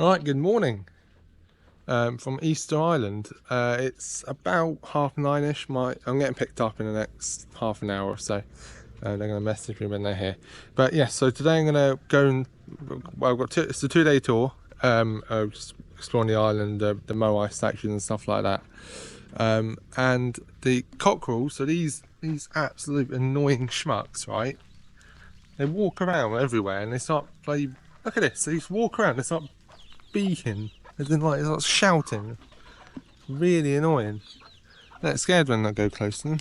Alright, good morning from Easter Island. It's about 9:30ish. I'm getting picked up in the next half an hour or so. They're going to message me when they're here. But yeah, so today I'm going to go and, well, it's a 2-day tour. Just exploring the island, the Moai statues and stuff like that. And the cockerels, so these absolute annoying schmucks, right? They walk around everywhere and they start look at this, they just walk around, they start beating, as in like, it's shouting. Really annoying. I get scared when I go close to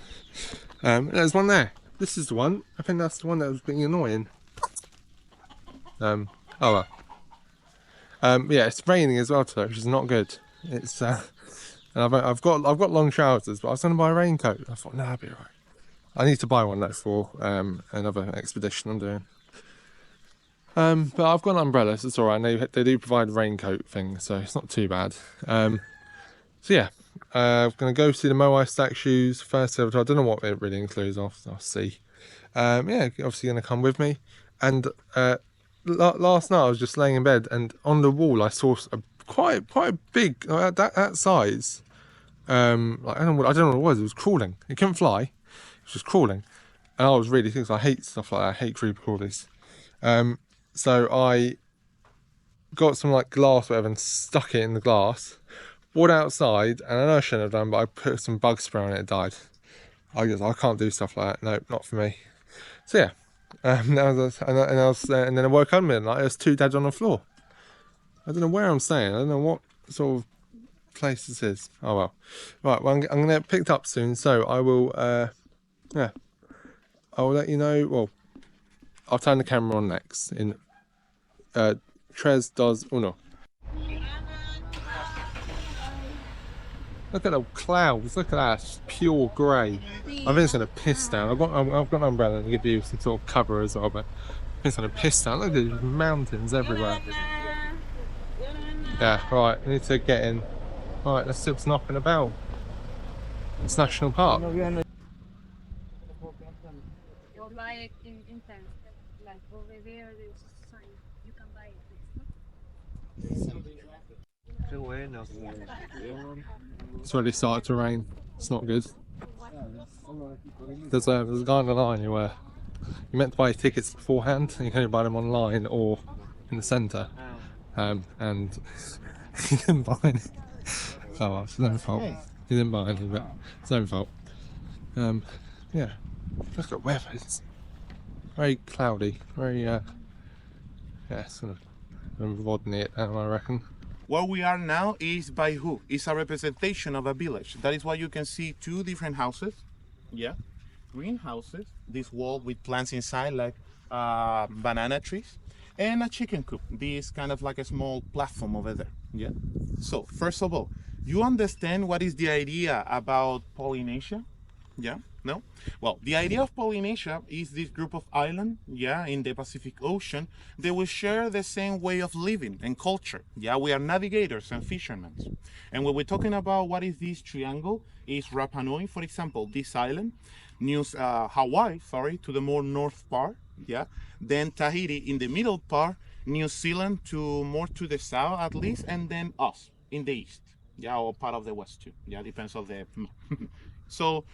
them. There's one there. This is the one. I think that's the one that was being annoying. Oh well. Yeah, it's raining as well today, which is not good. It's and I've got long trousers, but I was going to buy a raincoat. I thought, nah, I'll be alright. I need to buy one though for another expedition I'm doing. But I've got an umbrella, so it's alright. They do provide a raincoat thing, so it's not too bad. So yeah, I'm going to go see the Moai statues first. I don't know what it really includes. I'll see. Yeah, obviously going to come with me. And last night I was just laying in bed, and on the wall I saw a quite big that size. Like, I don't know what it was. It was crawling. It couldn't fly. It was just crawling, and I was really thinking, I hate stuff like that. I hate creepy crawlies. So I got some like glass or whatever and stuck it in the glass. Walked outside, and I know I shouldn't have done, but I put some bug spray on it. It died. I can't do stuff like that. No, not for me. So yeah, and then I woke up in the middle of the night. There's 2 dead on the floor. I don't know where I'm staying. I don't know what sort of place this is. Oh well. Right. Well, I'm gonna get picked up soon. So I will. Yeah. I will let you know. Well, I'll turn the camera on next. In Tres dos uno. Look at the clouds, look at that, it's pure grey. I think it's going to piss down. I've got an umbrella to give you some sort of cover as well, but I think it's going to piss down. Look at these mountains everywhere. Yeah, right, I need to get in. Right, let's see what's knocking about. It's National Park. It's already started to rain. It's not good. There's a guy on the line who you meant to buy tickets beforehand. You can only buy them online or in the centre. And he didn't buy any. Oh well, it's no fault. He didn't buy any, but it's no fault. Yeah. Look at weather. It's very cloudy. Very yeah, sort of rodding it down, I reckon. Where we are now is Baihu. It's a representation of a village. That is why you can see 2 different houses. Yeah, greenhouses. This wall with plants inside, like banana trees, and a chicken coop. This kind of like a small platform over there. Yeah. So first of all, you understand what is the idea about Polynesia? Yeah. No? Well, the idea of Polynesia is this group of islands, yeah, in the Pacific Ocean. They will share the same way of living and culture. Yeah, we are navigators and fishermen. And when we're talking about what is this triangle, is Rapa Nui, for example, this island, Hawaii, sorry, to the more north part, yeah, then Tahiti in the middle part, New Zealand to more to the south at least, and then us in the east, yeah, or part of the west too, yeah, depends on the so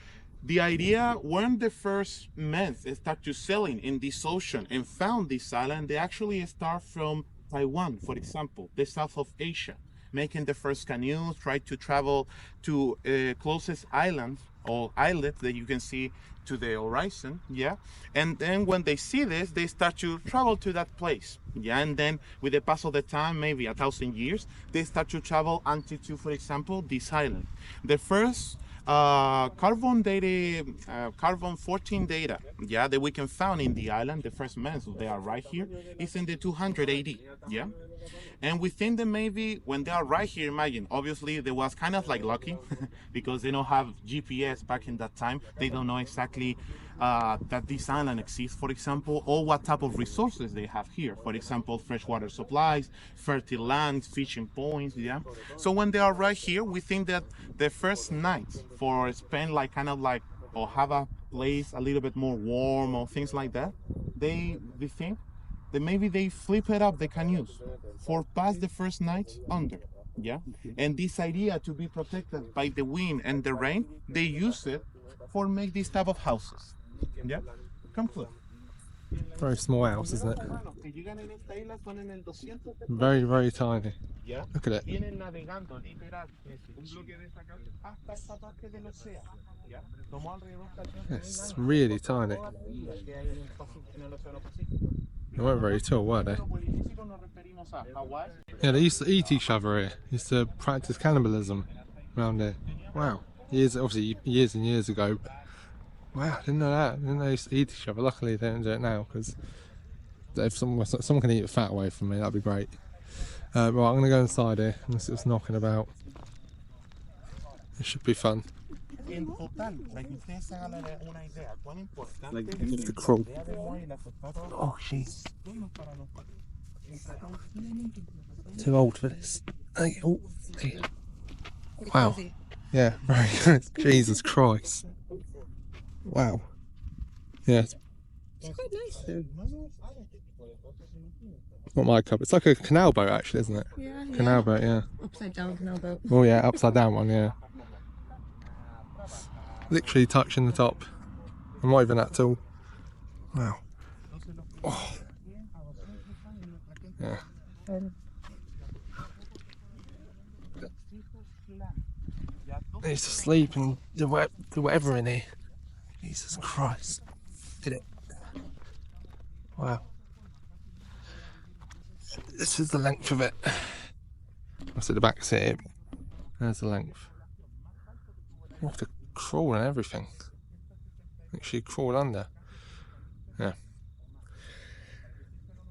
the idea, when the first men start to sailing in this ocean and found this island, they actually start from Taiwan, for example, the south of Asia, making the first canoes, try to travel to closest islands or islets that you can see to the horizon, yeah. And then when they see this, they start to travel to that place, yeah. And then with the pass of the time, maybe 1,000 years, they start to travel until to, for example, this island. The first carbon 14 data, yeah, that we can found in the island, the first men, so they are right here, is in the 200 AD, yeah. And we think that maybe when they are right here, imagine, obviously they was kind of like lucky because they don't have GPS back in that time. They don't know exactly that this island exists, for example, or what type of resources they have here. For example, freshwater supplies, fertile lands, fishing points, yeah. So when they are right here, we think that the first night for spend like kind of like, or have a place a little bit more warm or things like that, they think then maybe they flip it up the canoes for past the first night under. Yeah, and this idea to be protected by the wind and the rain, they use it for make this type of houses. Yeah, come close. Very small house, isn't it? Very, very tiny. Yeah. Look at it. Vienen navegando literal un bloque de esta casa hasta esta parte del océano. ¿Ya? Tomó alrededor de It's really tiny. que hay en el océano Pacífico. They weren't very tall, were they? Los políticos nos referimos a Hawái. Yeah, they used to eat each other here. Used to practice cannibalism around here. Wow. Obviously years and years ago. But wow, didn't know that. Didn't know they used to eat each other. Luckily they don't do it now, because if someone can eat the fat away from me, that'd be great. Right, I'm gonna go inside here and see what's knocking about. It should be fun. En total, para que ustedes se hagan una idea cuán importante The crawl. Oh, jeez. Too old for this. Oh, wow. Yeah, very good. Jesus Christ. Wow. Yeah. It's quite nice. not my cup. It's like a canal boat, actually, isn't it? Yeah. Canal boat, yeah. Upside down canal boat. Oh yeah, upside down one, yeah. Literally touching the top. I'm not even that tall. Wow. Oh. Yeah. I used to sleep and do whatever in here. Jesus Christ. Did it. Wow. This is the length of it. I said the back's here. There's the length. You have to crawl and everything. Actually crawl under. Yeah.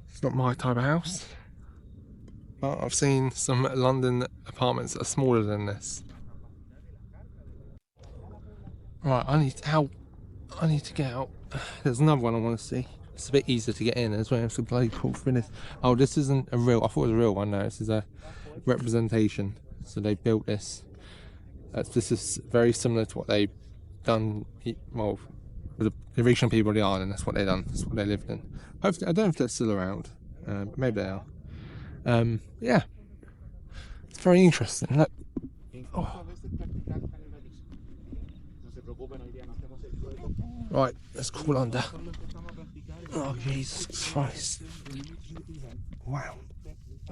It's not my type of house. But I've seen some London apartments that are smaller than this. Right, I need to get out. There's another one I want to see. It's a bit easier to get in as well. It's a bloody cool thing. Oh, this isn't a real. I thought it was a real one. No, this is a representation. So they built this. This is very similar to what they've done. Well, with the original people of the island. That's what they done. That's what they lived in. Hopefully, I don't know if they're still around. But maybe they are. Yeah, it's very interesting. Look. Oh. Right, let's crawl under. Oh, Jesus Christ. Wow.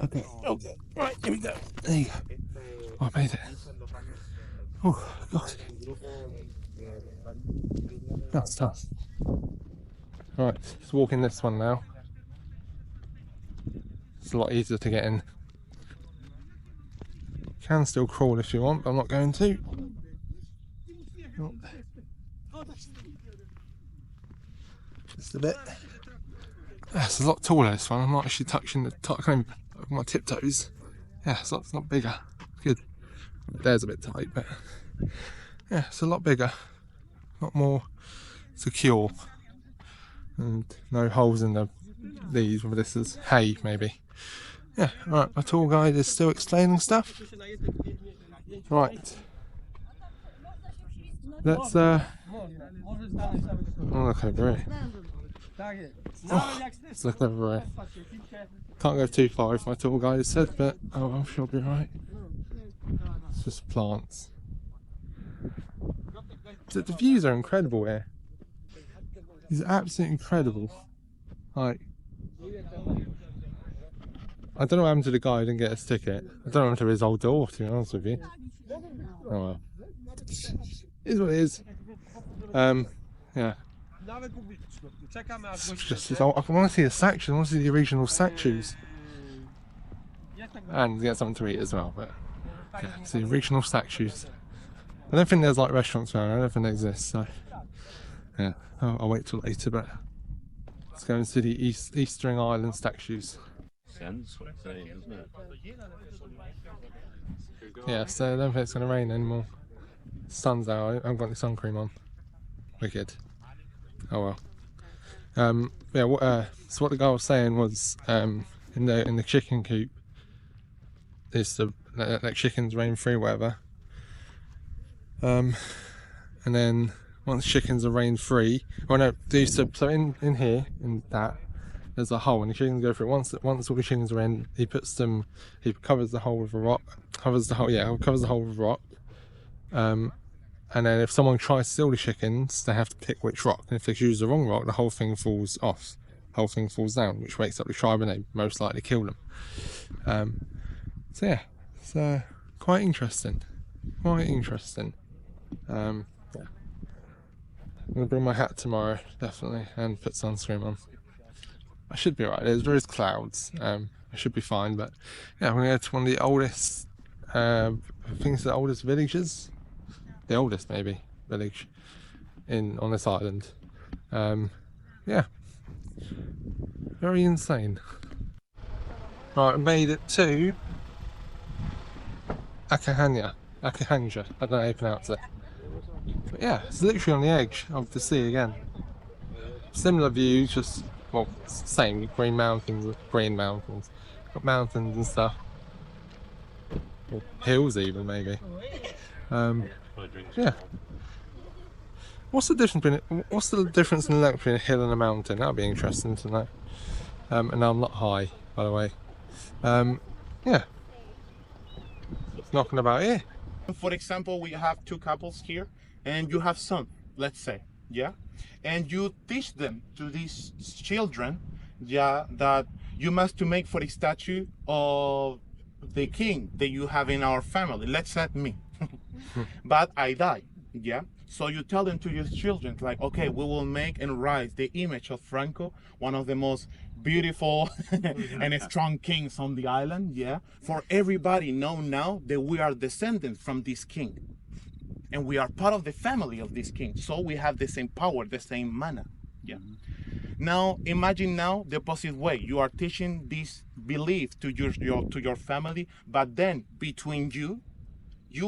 Okay. Okay. Right, here we go. There you go. Oh, I made it. Oh, God. That's tough. Right, let's walk in this one now. It's a lot easier to get in. You can still crawl if you want, but I'm not going to. Just a bit. It's a lot taller, this one. I'm not actually touching the top of my tiptoes. Yeah, it's a lot bigger. Good. There's a bit tight, but yeah, it's a lot bigger. A lot more secure. And no holes in these, whether this is hay, maybe. Yeah, alright, my tour guide is still explaining stuff. Right. Let's oh, look over here. Oh, let's look over here. Can't go too far if my tour guide has said, but oh, I'm sure I'll be right. It's just plants. The views are incredible here. These are absolutely incredible. Like, I don't know what happened to the guy who didn't get his ticket. I don't know what happened to his old door, to be honest with you. Oh well. It is what it is. Yeah. I want to see the statues. I want to see the original statues. And get something to eat as well, but yeah, it's the original statues. I don't think there's like restaurants around. I don't think they exist, so yeah, I'll wait till later, but let's go and see the Eastern Island statues. Yeah, so I don't think it's going to rain anymore. The sun's out, I haven't got any sun cream on. Wicked. Oh well. Yeah, so what the guy was saying was, in the chicken coop, is to let chickens roam free, whatever. And then once chickens are rain free, so in here, in that, there's a hole, and the chickens go through it. Once all the chickens are in, he covers the hole with a rock, covers the hole with a rock. And then if someone tries to steal the chickens, they have to pick which rock. And if they choose the wrong rock, the whole thing falls off. The whole thing falls down, which wakes up the tribe, and they most likely kill them. So yeah, it's quite interesting. Quite interesting. Yeah. I'm gonna bring my hat tomorrow, definitely, and put sunscreen on. I should be alright. There's clouds. I should be fine. But yeah, I'm gonna go to one of the oldest. I think it's the oldest villages. The oldest maybe village on this island. Yeah, very insane. Right, I made it to Akahanja. I don't know how you pronounce it. But yeah, it's literally on the edge of the sea again. Similar views, just well, same green mountains, got mountains and stuff, or hills even maybe. Yeah. What's the difference in length between a hill and a mountain? That'd be interesting to know. And I'm not high, by the way. Yeah. Knocking about here. For example, we have two couples here, and you have son, let's say, yeah, and you teach them to these children, yeah, that you must to make for a statue of the king that you have in our family. Let's say me, but I die, yeah. So you tell them to your children, like, okay, we will make and rise the image of Franco, one of the most beautiful and strong kings on the island, yeah? For everybody know now that we are descendants from this king. And we are part of the family of this king. So we have the same power, the same mana, yeah? Now, imagine now the opposite way. You are teaching this belief to your family, but then between you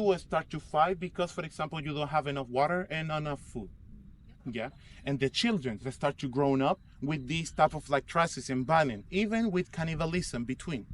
will start to fight because, for example, you don't have enough water and enough food. Yeah, and the children, they start to grow up with these type of like traces and violence, even with cannibalism between.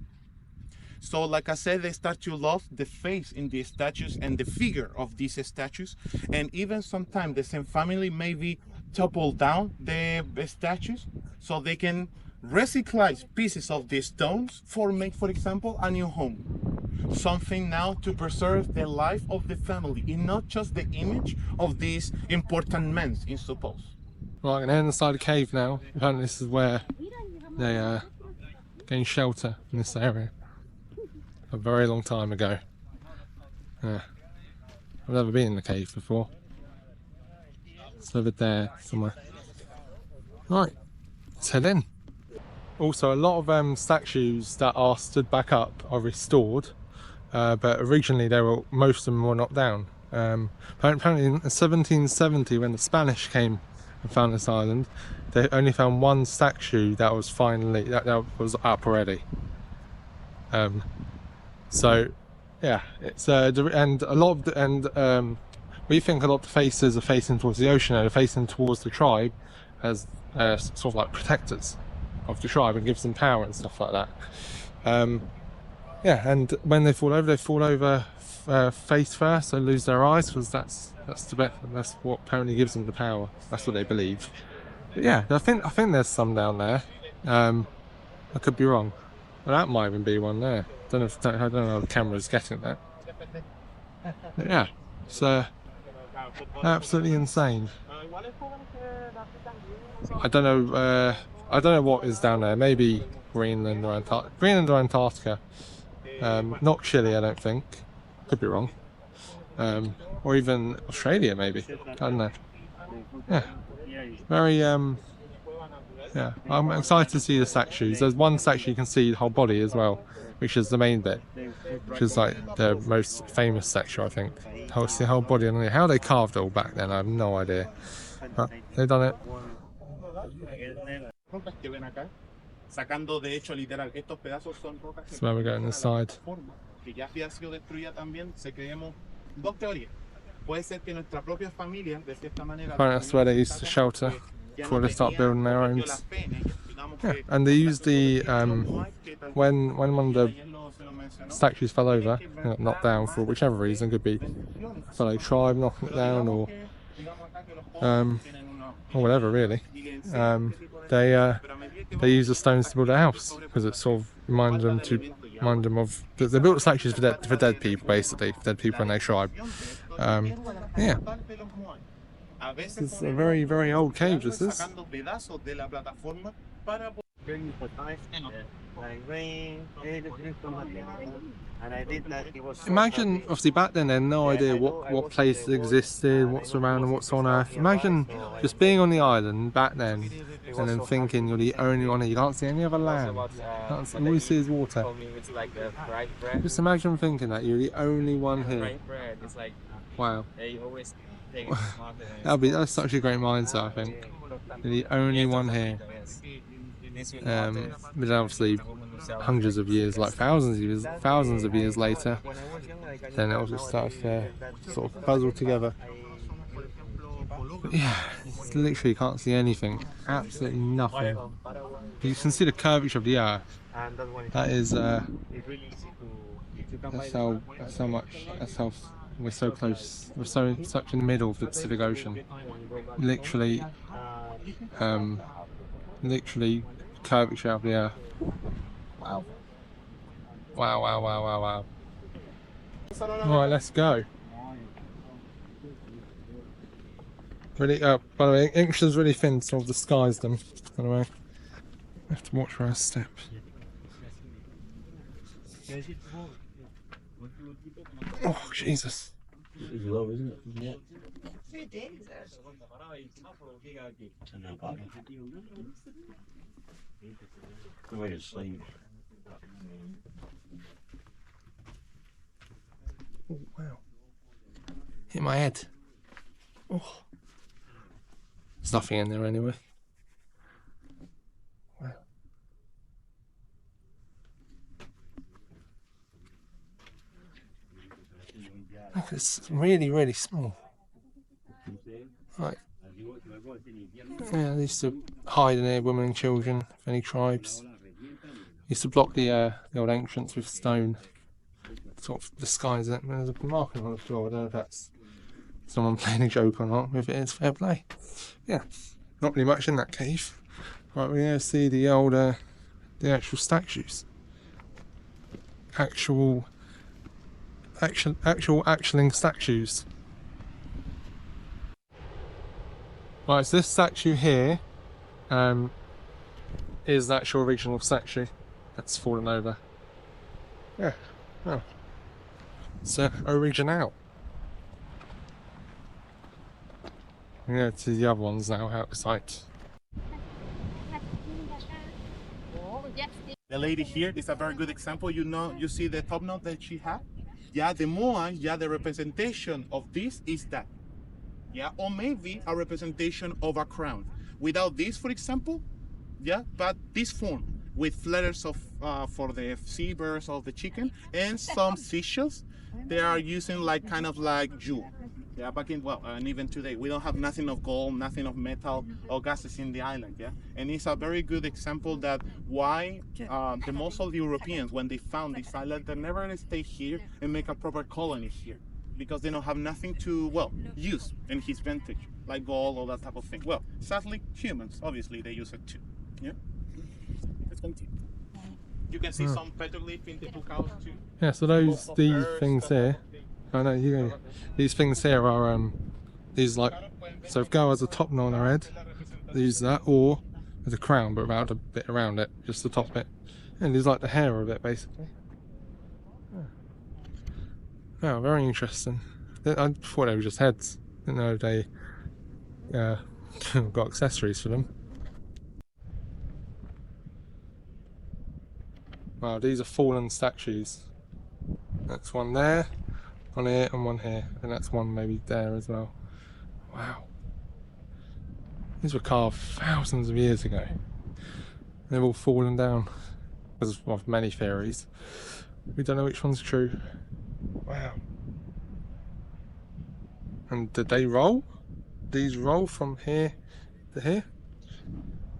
So, like I said, they start to lose the face in the statues and the figure of these statues, and even sometimes the same family maybe topple down the statues so they can recycle pieces of the stones for make, for example, a new home. Something now to preserve the life of the family and not just the image of these important men, I suppose. Right, I'm heading inside the cave now. Apparently this is where they gained shelter in this area a very long time ago. Yeah. I've never been in the cave before. It's over there somewhere. Right, let's head in. Also, a lot of statues that are stood back up are restored. But originally most of them were knocked down. Apparently in 1770, when the Spanish came and found this island, they only found one statue that was that was up already. So yeah, it's and a lot of we think a lot of the faces are facing towards the ocean, and they're facing towards the tribe as sort of like protectors of the tribe and gives them power and stuff like that. Yeah, and when they fall over face first and lose their eyes, because that's what apparently gives them the power. That's what they believe. But yeah, I think there's some down there. I could be wrong. Well, that might even be one there. I don't know how the camera's getting that. But yeah, it's absolutely insane. I don't know what is down there. Maybe Greenland or Antarctica. Not Chile, I don't think. Could be wrong. Or even Australia, maybe. I don't know. Yeah. Very, yeah. I'm excited to see the statues. There's one statue you can see the whole body as well, which is the main bit, which is like the most famous statue, I think. See the whole body underneath. How they carved it all back then, I have no idea. But they've done it. Sacando de hecho literal, estos pedazos son rocas That's where we're going inside. que ya había sido destruida también. Se creemos dos teorías. Puede ser que nuestra propia familia, de cierta manera, That's where they used to shelter before they start building their own. Yeah, and they used the when one of the statues fell over, knocked down for whichever reason, could be fellow tribe knocking it down or whatever really. They they use the stones to build a house because it sort of remind them of they built statues for dead people, basically, dead people in their tribe. Yeah, it's a very, very old cave. This is. Imagine, obviously back then they had no idea what places existed, what's around and what's on Earth. Imagine just being on the island back then and then thinking you're the only one here. You can't see any other land. All you see is water. Just imagine thinking that you're the only one here. Wow. That's such a great mindset, I think. You're the only one here. But obviously hundreds of years, like thousands of years later, then it all just starts to sort of puzzle together. But yeah, it's literally you can't see anything, absolutely nothing. You can see the curvature of the earth. That is that's how we're so close. We're such in the middle of the Pacific Ocean. Literally curvature of the earth. Wow. Wow. Right, let's go. Really, by the way, English really thin, so I've disguised them. By the way, I have to watch where I step. Oh, Jesus. It's low, isn't it? The way to sleep. Oh, wow. Hit my head. Oh. There's nothing in there anyway. Wow. Look, it's really, really small. Right. Yeah, they used to hide in there, women and children, of any tribes. Used to block the old entrance with stone, sort of disguise it. There's a marking on the floor. I don't know if that's someone playing a joke or not. If it is, fair play. Yeah, not really much in that cave. Right, we're going to see the old, the actual statues. Actual statues. Right, so this statue here is the actual original statue that's fallen over. Yeah, oh. It's original. I'm going to see the other ones now outside. The lady here is a very good example. You see the top knot that she had? Yeah, the moa, yeah, the representation of this is that. Yeah, or maybe a representation of a crown. Without this, for example, yeah, but this form with flutters of for the seabirds of the chicken and some seashells, they are using like kind of like jewel. Yeah, back in, well, and even today, we don't have nothing of gold, nothing of metal or gases in the island, yeah? And it's a very good example that why the most of the Europeans, when they found this island, they never stay here and make a proper colony here because they don't have nothing to, well, use in his vintage, like gold or that type of thing. Well, sadly, humans, obviously, they use it too, yeah? Let's continue. You can see some petroglyph in the book house too. Yeah, so these things here. I know these things here are these like, so if Go has a top knot on her head, they use that, or with a crown but without a bit around it, just the top bit, and there's like the hair of it basically. Oh, very interesting. I thought they were just heads. Didn't know they got accessories for them. Wow, these are fallen statues. That's one there, one here, and one here. And that's one maybe there as well. Wow. These were carved thousands of years ago. They've all fallen down because of many theories. We don't know which one's true. Wow. And did they roll? These roll from here to here?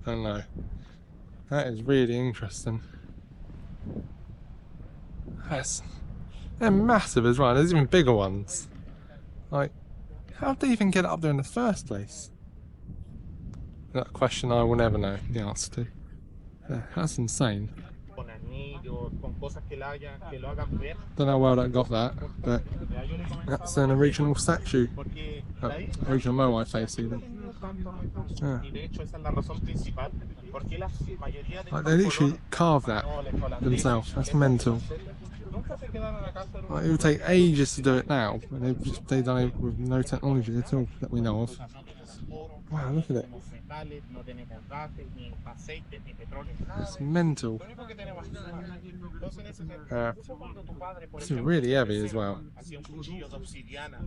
I don't know. That is really interesting. They're massive as well. There's even bigger ones. Like, how did they even get up there in the first place? That question I will never know the answer to. Yeah, that's insane. Con anillos, con cosas que lo hagan ver. Don't know where that got that, but that's an original statue. Porque Original Moai face even. Yeah. y de hecho esa es la razón principal porque la mayoría de Like, they literally carved that themselves. That's mental. nunca se quedaron acá solo Like, it would take ages to do it now, but they've done it with no technology at all that we know of. Wow, look at it. no tenemos gases, ni aceite, ni petróleo, It's mental. lo único que tenemos entonces en ese sentido, Yeah. cuando tu padre por It's ejemplo really heavy as well. hacía un cuchillo de obsidiana,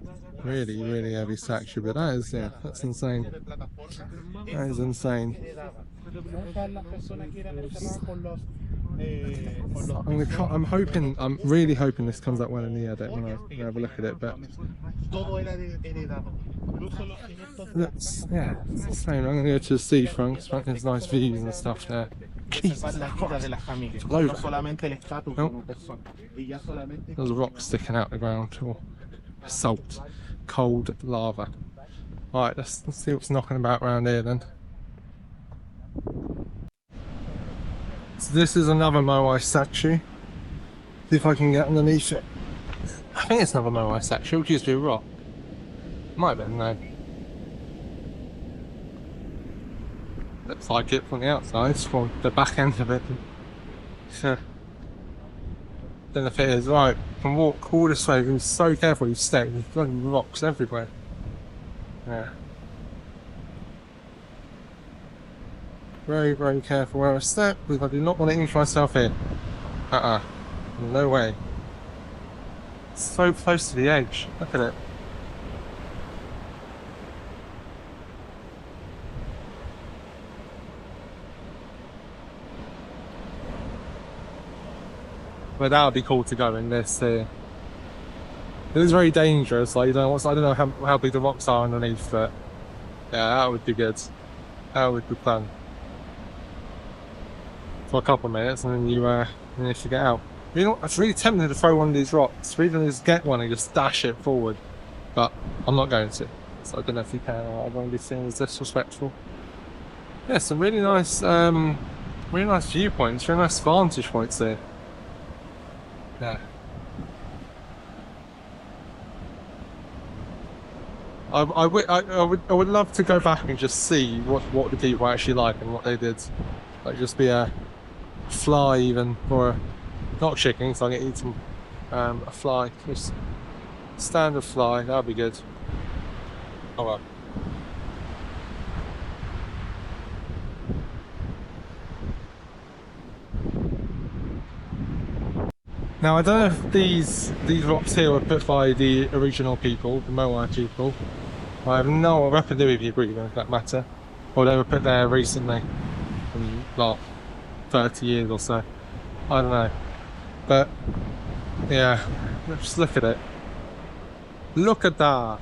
Really, really heavy statue, but that is, yeah, that's insane. de plataforma, That is insane. nunca las personas que eran enterradas con los I'm really hoping this comes out well in the edit when I have a look at it, but todo era heredado. Incluso los cimientos looks, yeah, it's insane. I'm gonna go to the seafront, there's nice views and stuff there. preservar la vida de la familia, Loads. no solamente el estatus No. como persona. Y ya solamente There's a rock sticking out the ground, or salt, cold lava. Alright, let's see what's knocking about around here then. So this is another Moai statue. See if I can get underneath it. I think it's another Moai statue, which used to be a rock. Might have been, no. Looks like it from the outside, from the back end of it. So, don't know if it is. Right, can walk all this way, be so careful you step, there's bloody rocks everywhere. Yeah. Very, very careful where I step, because I do not want to injure myself here. No way. It's so close to the edge. Look at it. But that would be cool to go in this here. It is very dangerous, like, you don't know, I don't know how big the rocks are underneath, but yeah, that would be good. That would be fun. For a couple of minutes, and then you have to get out. You know, it's really tempting to throw one of these rocks, really just get one and just dash it forward, but I'm not going to. So I don't know if you can, or I won't be seen as disrespectful. Yeah, some really nice viewpoints, really nice vantage points there. Yeah. I would love to go back and just see what the people actually like and what they did. Like, just be a fly even, or not chicken, so I get eaten. A fly, just standard fly. That'd be good. Oh well. Now I don't know if these rocks here were put by the original people, the Moai people. I have no nothing to do with you, for that matter. Or they were put there recently, in like 30 years or so. I don't know. But yeah, just look at it. Look at that.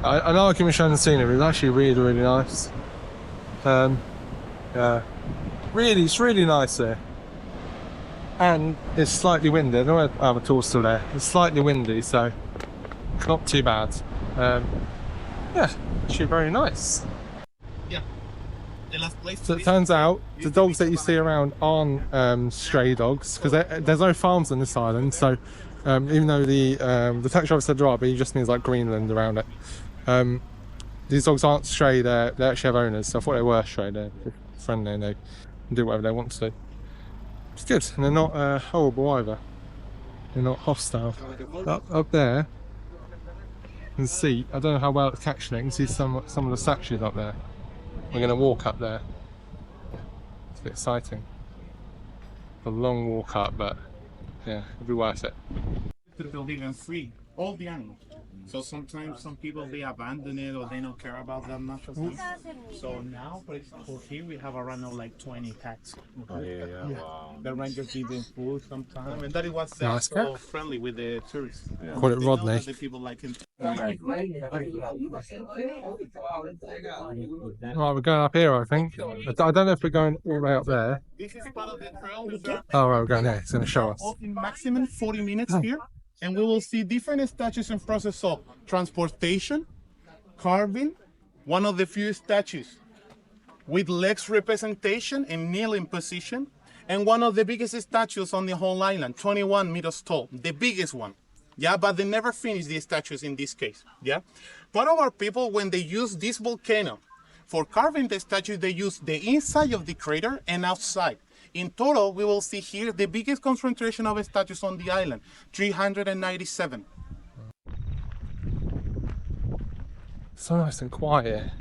I know I can be showing the scenery, it's actually really, really nice. Yeah. Really, it's really nice there. And it's slightly windy. I don't know if I have a tool still there. It's slightly windy, so it's not too bad. Yeah, actually very nice. Yeah. The last place So it turns out the dogs that you see around aren't stray dogs, because there's no farms on this island. So even though the taxi driver said there are, but he just means like Greenland around it. These dogs aren't stray. They actually have owners. So I thought they were stray. They're friendly and they can do whatever they want to. It's good, and they're not horrible either. They're not hostile. Up there, you can see. I don't know how well it's catching it. You can see some of the statues up there. We're going to walk up there. It's a bit exciting. A long walk up, but yeah, it'll be worth it. to live and free all the animals. So sometimes some people they abandon it or they don't care about them much as them. So now, for example, here we have around like 20 cats. Oh, yeah. Wow. The rangers give them food sometimes, and that is what's Nice so cat. friendly with the tourists. Call it They know Rodney. that the people like him. Right, we're going up here, I think. I don't know if we're going all the way up there. This is part of the trail. Oh, right, we're going there. It's going to show us. In maximum 40 minutes here, and we will see different statues and process of transportation, carving, one of the few statues with legs representation and kneeling position, and one of the biggest statues on the whole island, 21 meters tall, the biggest one. Yeah, but they never finished the statues in this case. Yeah, part of our people, when they use this volcano for carving the statue, they use the inside of the crater and outside. In total, we will see here the biggest concentration of statues on the island, 397. So nice and quiet.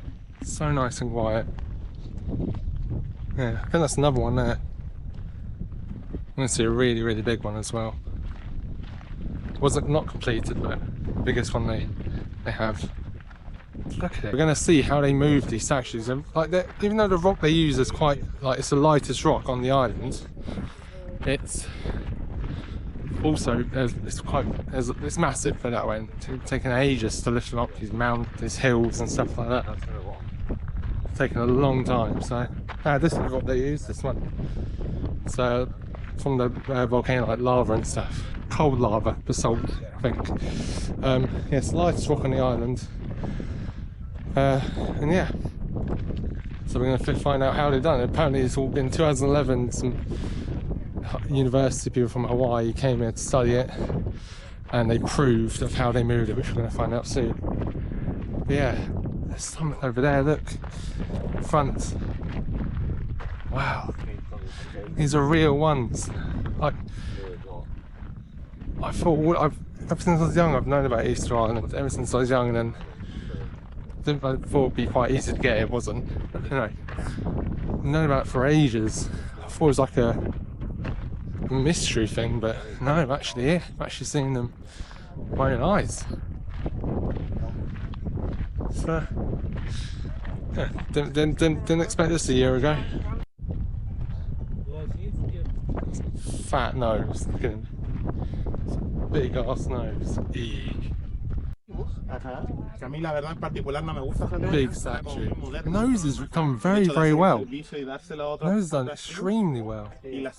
So nice and quiet. Yeah, I think that's another one there. I'm going to see a really, really big one as well. Wasn't not completed, but the biggest one they have. Look at it. We're going to see how they move these statues. And like, even though the rock they use is quite like it's the lightest rock on the island, it's also it's massive for that way. It's taken ages to lift them up these hills and stuff like that. It's taken a long time. So this is what they use. This one. So from the volcano, like lava and stuff, cold lava, basalt, I think. Yeah, it's the lightest rock on the island. And yeah, so we're going to find out how they've done it. Apparently it's all been 2011, some university people from Hawaii came here to study it and they proved of how they moved it, which we're going to find out soon. But yeah, there's something over there, look, front. Wow, these are real ones. Like, I thought, ever since I was young I've known about Easter Island, ever since I was young, and then I thought it'd be quite easy to get. It wasn't. But, you know, I've known about it for ages. I thought it was like a mystery thing, but no, I'm actually here. I've actually seen them with my own eyes. So, yeah, didn't expect this a year ago. Fat nose, look at him. Big ass nose. Eek. Big statue. The nose has done very, very well. The nose has done extremely well. Yeah.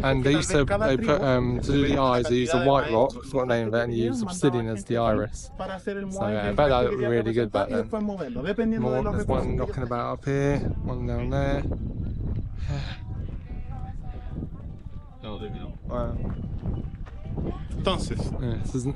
And they used to put to do the eyes, they used a white rock, that's what the name of it, and you use obsidian as the iris. So yeah, I bet that looked really good back then. More, there's one knocking about up here, one down there. Wow. Entonces,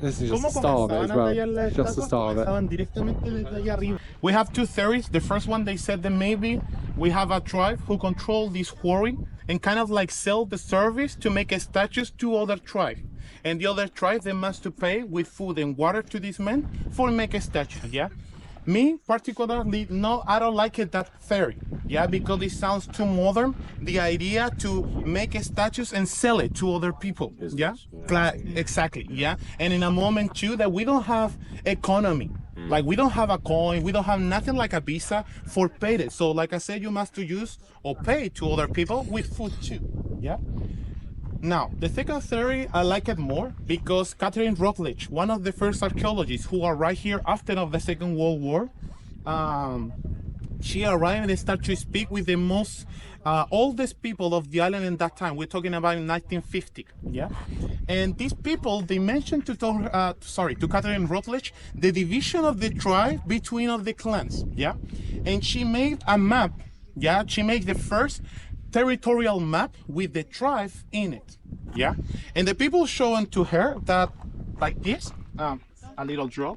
this is just the start of it as well. Just the start of it. We have two theories. The first one, they said that maybe we have a tribe who control this quarry and kind of like sell the service to make statues to other tribes. And the other tribe, they must to pay with food and water to these men for make a statue, yeah? Me, particularly, no, I don't like it, that theory, yeah, because it sounds too modern, the idea to make statues and sell it to other people, yeah? Exactly, yeah? And in a moment, too, that we don't have economy, like we don't have a coin, we don't have nothing like a visa for pay it. So, like I said, you must to use or pay to other people with food, too, yeah? Now, the second theory, I like it more because Catherine Routledge, one of the first archaeologists who arrived here after of the Second World War, she arrived and started to speak with the most oldest people of the island in that time. We're talking about in 1950, yeah? And these people, they mentioned to Catherine Routledge, the division of the tribe between of the clans, yeah? And she made a map, yeah? She made the first territorial map with the tribe in it, yeah? And the people showing to her that, like this, a little draw.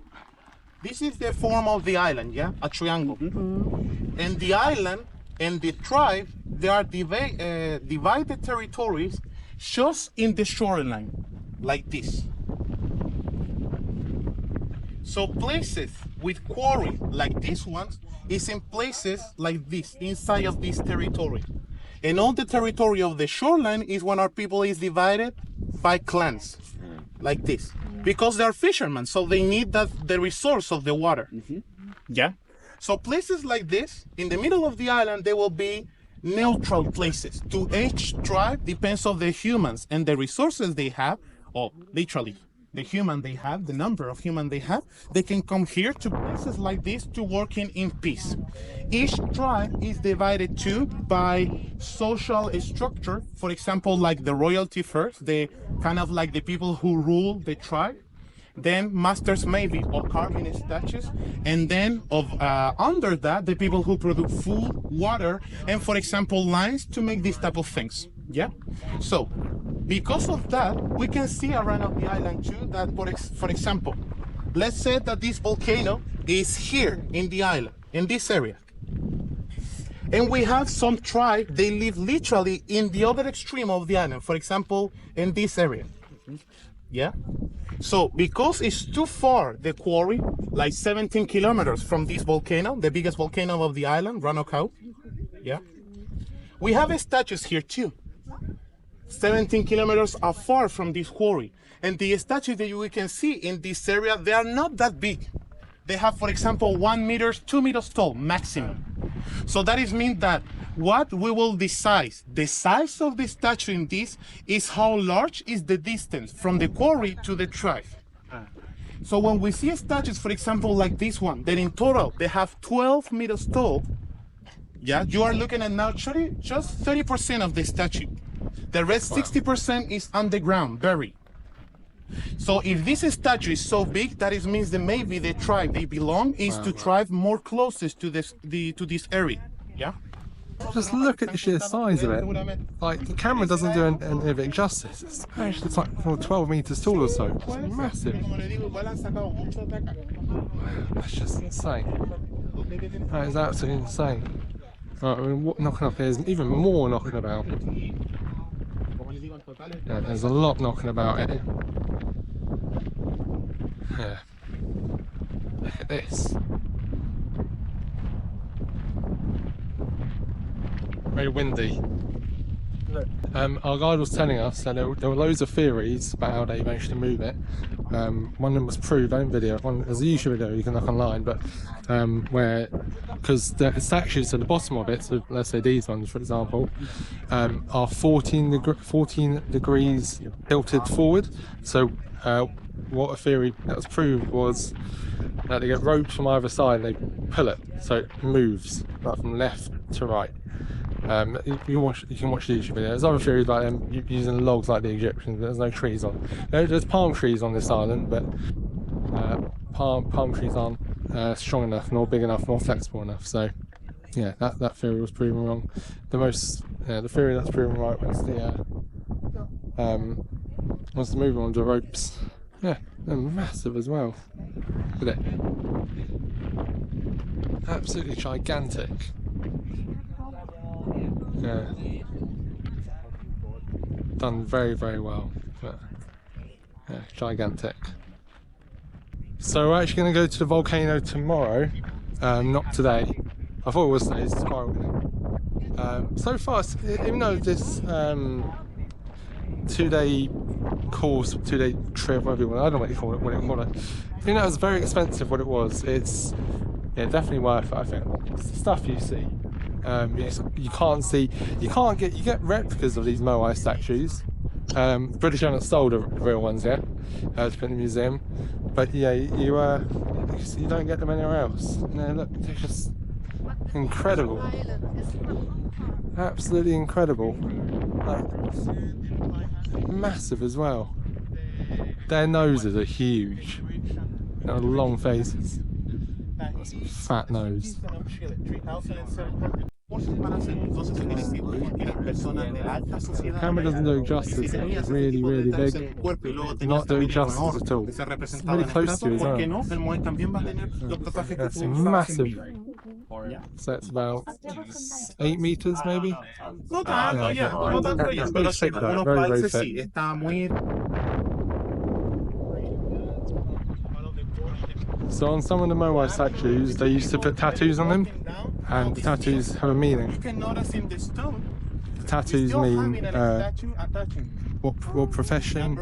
This is the form of the island, yeah? A triangle. And the island and the tribe, they are divided territories just in the shoreline, like this. So places with quarry like this one is in places like this, inside of this territory. And all the territory of the shoreline is when our people is divided by clans, like this. Because they're fishermen, so they need the resource of the water. Yeah? So places like this, in the middle of the island, they will be neutral places. To each tribe depends on the humans and the resources they have, or literally, the human they have, the number of human they have, they can come here to places like this to working in peace. Each tribe is divided too by social structure. For example, like the royalty first, the kind of like the people who rule the tribe. then masters maybe or carving statues, and then of under that the people who produce food, water, and for example lines to make these type of things. Yeah. So because of that, we can see around of the island too that for example, let's say that this volcano is here in the island, in this area. And we have some tribe, they live literally in the other extreme of the island, for example, in this area. Yeah? So, because it's too far, the quarry, like 17 kilometers from this volcano, the biggest volcano of the island, Ranokau, yeah? We have statues here too. 17 kilometers afar from this quarry. And the statues that we can see in this area, they are not that big. They have, for example, 1 meter, 2 meters tall, maximum. So that is mean that what we will decide, the size of the statue in this is how large is the distance from the quarry to the tribe. So when we see statues, for example, like this one, that in total they have 12 meters tall, yeah, you are looking at now just 30% of the statue. The rest 60% is underground, buried. So if this statue is so big, that it means that maybe the tribe they belong is to tribe more closest to to this area. Yeah. Just look at the sheer size of it. Like, the camera doesn't do any of it justice. It's like 12 meters tall or so. It's massive. That's just insane. That is absolutely insane. Right, I mean, what knocking up here is even more knocking about. Yeah, there's a lot knocking about it. Yeah. Look at this. Very windy. Our guide was telling us that there were loads of theories about how they managed to move it. One of them was proved on video. There's a YouTube video you can look online, but where, because the statues at the bottom of it, so let's say these ones for example, are 14 degrees tilted forward. So what a theory that was proved was that they get ropes from either side and they pull it so it moves right from left to right. You can watch the YouTube video. There's other theories about them using logs like the Egyptians, but there's no trees on. There's palm trees on this island, but palm trees aren't strong enough, nor big enough, nor flexible enough. So yeah, that theory was proven wrong. The theory that's proven right was the movement on the ropes. Yeah, they're massive as well. Look at it. Absolutely gigantic. Yeah. Done very, very well. But, yeah, gigantic. So we're actually going to go to the volcano tomorrow, not today. I thought it was today, it's tomorrow. So far, even though this 2-day course, 2-day trip, whatever you want, I don't know what you call it, even though it was very expensive what it was, it's definitely worth it, I think. It's the stuff you see. You get replicas of these Moai statues. British haven't sold the real ones yet to put in the museum, but yeah, you don't get them anywhere else. No, look, they're just incredible, absolutely incredible, like, massive as well. Their noses are huge, they have long faces, fat nose. The camera doesn't do justice, it's really, really big. Not doing justice at all. It's really close to you as well. That's massive. So it's about 8 meters maybe? No tanto, yeah. No tanto, yeah. Pero sí, en algunos países sí, está muy... So on some of the Moai statues, they used to put tattoos on them, and the tattoos have a meaning. You can notice in the stone, The tattoos mean what profession,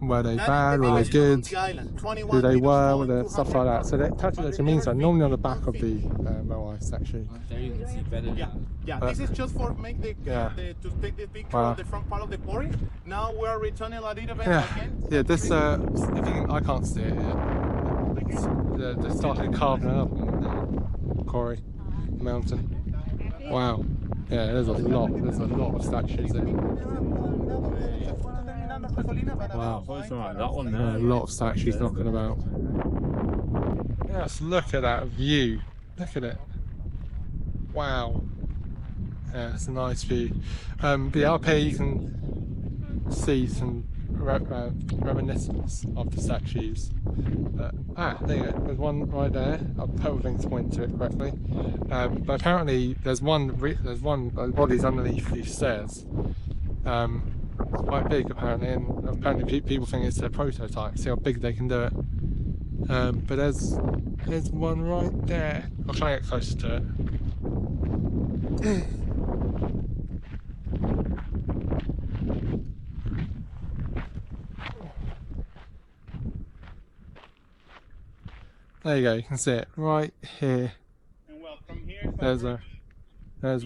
were they bad, were they good, who they were they, stuff like that. So the tattoos actually mean something, normally on the back of the Moai statue. Yeah, this is just for make to take the picture of the front part of the quarry. Now we are returning a little bit again. Yeah, this, I can't see it yet. They started carving it up in the quarry, mountain. Wow. Yeah, there's a lot of statues there. Wow. It's alright, that one A there. lot of statues knocking about. Yes, look at that view. Look at it. Wow. Yeah, it's a nice view. But yeah, up here you can see some reminiscence of the statues. There you go. There's one right there. I'll put everything to point to it correctly. But apparently there's one body's underneath these stairs. It's quite big apparently, and apparently people think it's a prototype. See how big they can do it. But there's one right there. I'll try and get closer to it. There you go, you can see it right here. And well, from here, There's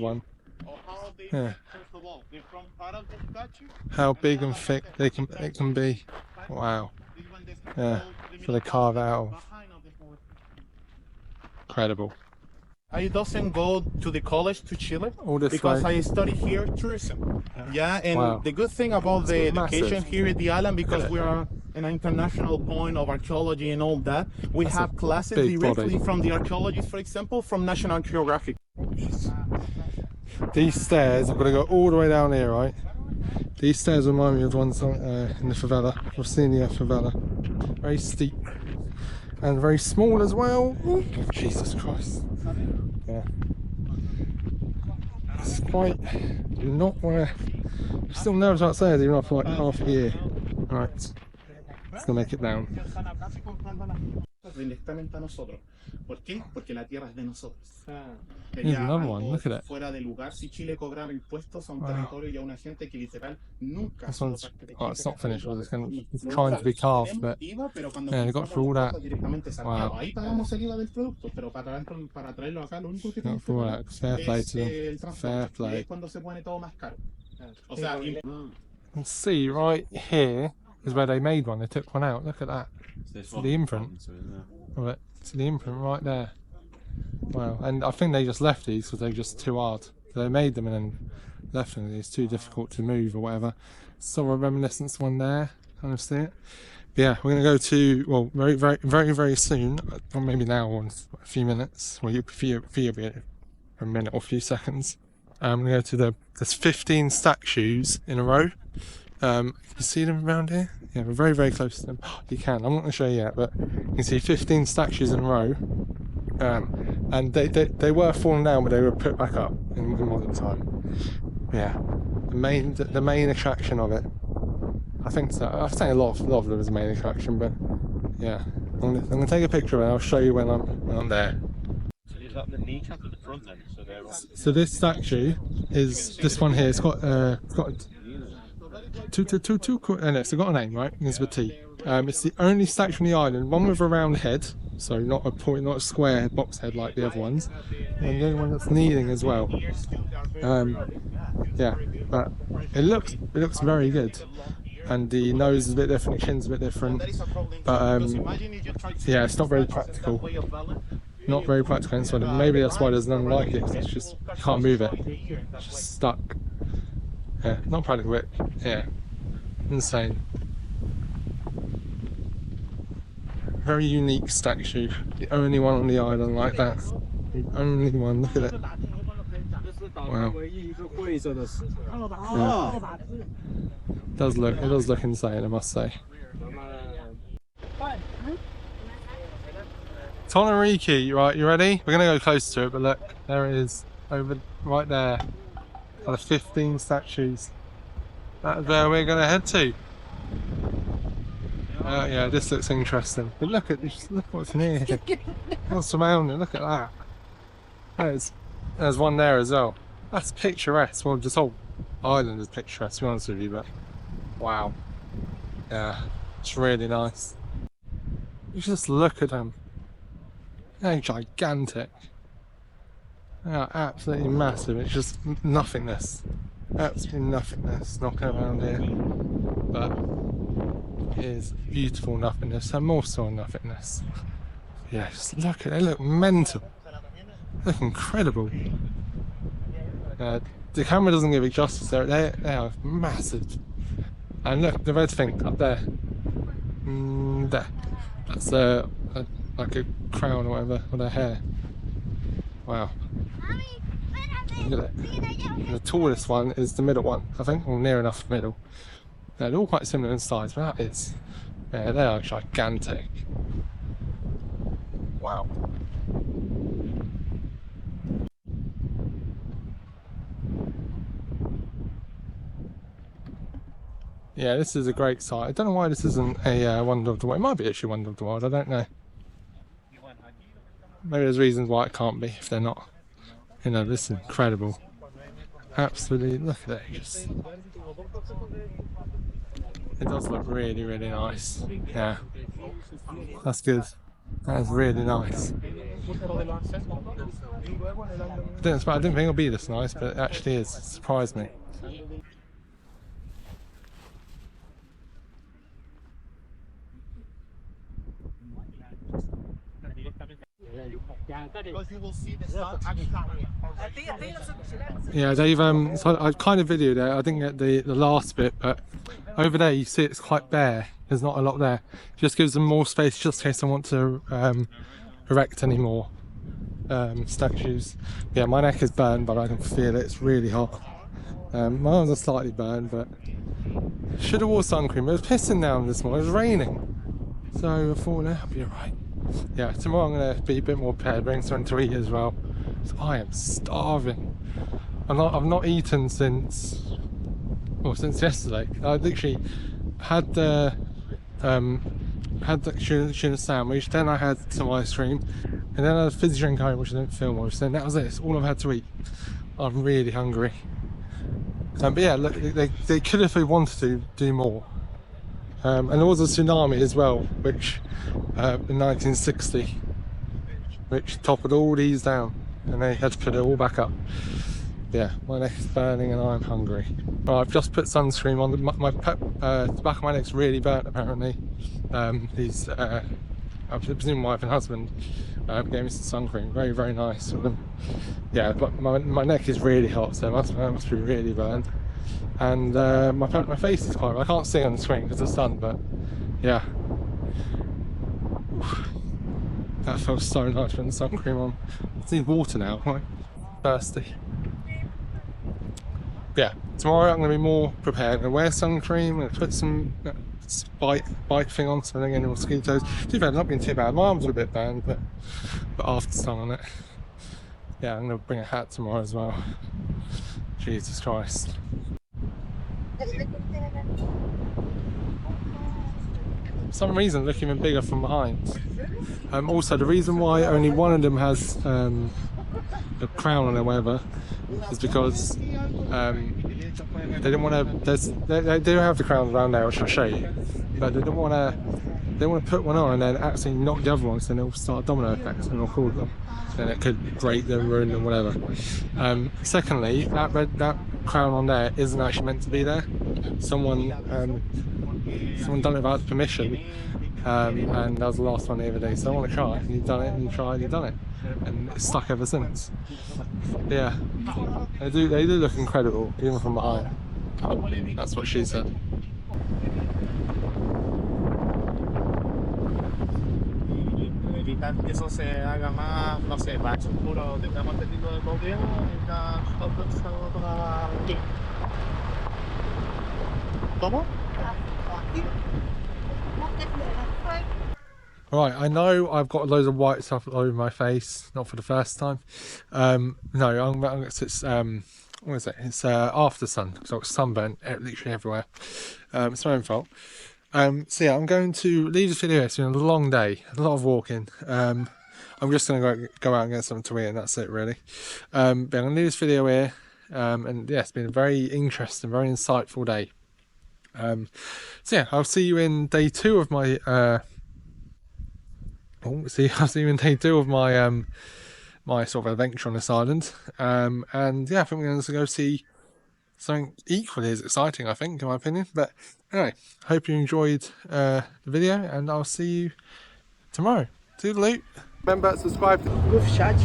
one. how they, Yeah. first of all, they're from part of the statue. How big and thick it can be. Wow. Yeah. So they carve out. Incredible. I doesn't go to the college to Chile All this because way. I study here tourism. Yeah, and Wow. the good thing about the massive. education here at the island, because we are an international point of archaeology and all that, we That's a have classes big directly body. from the archaeologists, for example, from National Geographic. These stairs, I've got to go all the way down here, right? These stairs remind me of ones in the favela, Rocinha favela. Very steep and very small as well. Ooh, Jesus Christ. Yeah. It's quite not where. Still nervous about stairs even after like half a year. Right. Let's go make it down. Directamente a nosotros. ¿Por qué? Porque la tierra es de nosotros. Here's another one, look at it. Fuera de lugar si Chile cobrara impuestos a un territorio y a una gente que literal nunca. This one's it's not finished. It's trying to be carved, but yeah, they got through all that. Wow. Ahí pagamos el IVA del producto, pero para traerlo acá lo único que Got through all that. Fair play to them. el transporte. Fair Y play. es cuando se pone todo más caro. O sea, You can see right here is where they made one. They took one out. Look at that. The imprint of it. See the imprint right there. Wow. And I think they just left these because they're just too hard. So they made them and then left them. It's too difficult to move or whatever. Saw a reminiscence one there. Kind of see it. But yeah, we're going to go to, well, very soon, or maybe now or in a few minutes. Well, you'll be a minute or a few seconds. I'm going to go to there's 15 statues in a row. You see them around here? Yeah, we're very close to them. You can, I'm not going to show you yet, but you can see 15 statues in a row. And they were falling down, but they were put back up in modern time. Yeah, the main attraction of it. I think so. I've seen a lot of them as the main attraction, but yeah, I'm gonna take a picture of it and I'll show you when I'm there. Is that the kneecap at the front then? So they're all... So this statue is this one here. It's got two, and it's got a name, right? It's with T. It's the only statue on the island, one with a round head, so not a square box head like the other ones, and the only one that's kneeling as well. Yeah, but it looks very good, and the nose is a bit different, the chin's a bit different, but yeah, it's not very practical. Not very practical inside. Maybe that's why there's none like it. It's just you can't move it. It's just stuck. Yeah, not practical, but yeah, insane. Very unique statue. The only one on the island like that. The only one. Look at it. Wow. Yeah. It does look insane, I must say. Tonariki, right, you ready? We're gonna go close to it, but look, there it is, over right there. Are the 15 statues. That's where we're gonna head to. Yeah, this looks interesting. But look what's in here. What's surrounding? Look at that. There's one there as well. That's picturesque. Well, this whole island is picturesque, to be honest with you, but wow. Yeah, it's really nice. You just look at them. They're gigantic. They are absolutely massive. It's just nothingness. Absolutely nothingness knocking around here. But it is beautiful nothingness and more so nothingness. Yeah, just look at it. They look mental. They look incredible. The camera doesn't give it justice. They are massive. And look, the red thing up there. There. That's like a crown or whatever on her hair. Wow. Look at it. And the tallest one is the middle one, I think, or near enough middle. They're all quite similar in size, but that is, yeah, they are gigantic. Wow. Yeah, this is a great site. I don't know why this isn't a Wonder of the World. It might be actually Wonder of the World, I don't know. Maybe there's reasons why it can't be if they're not. You know, this is incredible. Absolutely, look at it. Just, it does look really, really nice. Yeah, that's good. That is really nice. I didn't think it'll be this nice, but it actually is. It surprised me. Yeah, Dave, so I kind of videoed it. I didn't get the last bit, but over there you see it's quite bare. There's not a lot there. It just gives them more space just in case I want to erect any more statues. Yeah, my neck is burned, but I can feel it. It's really hot. My arms are slightly burned, but should have wore sun cream. It was pissing down this morning. It was raining, so I thought, no, I'll be alright. Yeah, tomorrow I'm going to be a bit more prepared, bring something to eat as well. So I am starving. I've not eaten since yesterday. I literally had the tuna sandwich, then I had some ice cream, and then I had a fizzy drink home, which I didn't film with. So that was it. It's all I've had to eat. I'm really hungry. But yeah, look, they could, if they wanted to, do more. And there was a tsunami as well, which in 1960, which toppled all these down, and they had to put it all back up. Yeah, my neck is burning and I'm hungry. Well, I've just put sunscreen on. The back of my neck's really burnt apparently. These, I presume wife and husband gave me some sun cream. Very, very nice of them. Yeah, but my neck is really hot, so it must be really burnt. And my face is quite, I can't see on the screen because of the sun, but yeah. That feels so nice putting the sun cream on. I just need water now, I'm thirsty. Yeah, tomorrow I'm going to be more prepared. I'm going to wear sun cream, I'm going to put some bike thing on so I don't get any mosquitoes. Too bad, not being too bad. My arms are a bit burned, but after sun on it. Yeah, I'm going to bring a hat tomorrow as well. Jesus Christ. For some reason, look even bigger from behind. Also, the reason why only one of them has a crown on it, whatever, is because they didn't want to. They do have the crowns around there, which I'll show you, but they didn't want to. They want to put one on and then actually knock the other one, so then it'll start a domino effect and it'll fall them. Then it could break them, ruin them, whatever. Secondly, that crown on there isn't actually meant to be there. Someone done it without permission, and that was the last one the other day. So I want to try, and you've done it, and you tried, and you've done it, and it's stuck ever since. Yeah, they do look incredible, even from behind. That's what she said. Que eso se haga más, no sé, más oscuro, tengamos este tipo de gobierno y ¿Cómo? Right, I know I've got loads of white stuff all over my face, not for the first time. No, it's what is it? It's after sun, so it's sunburnt literally everywhere. It's my own fault. So yeah, I'm going to leave this video. It's been a long day, a lot of walking. I'm just going to go out and get something to eat, and that's it really. But I'm going to leave this video here. And yeah, it's been a very interesting, very insightful day. So yeah, I'll see you in day 2 of my. I'll see you in day 2 of my my sort of adventure on this island. And yeah, I think we're going to go see something equally as exciting, I think, in my opinion. But anyway, hope you enjoyed the video, and I'll see you tomorrow. Toodaloo. Remember, subscribe to Guff chat.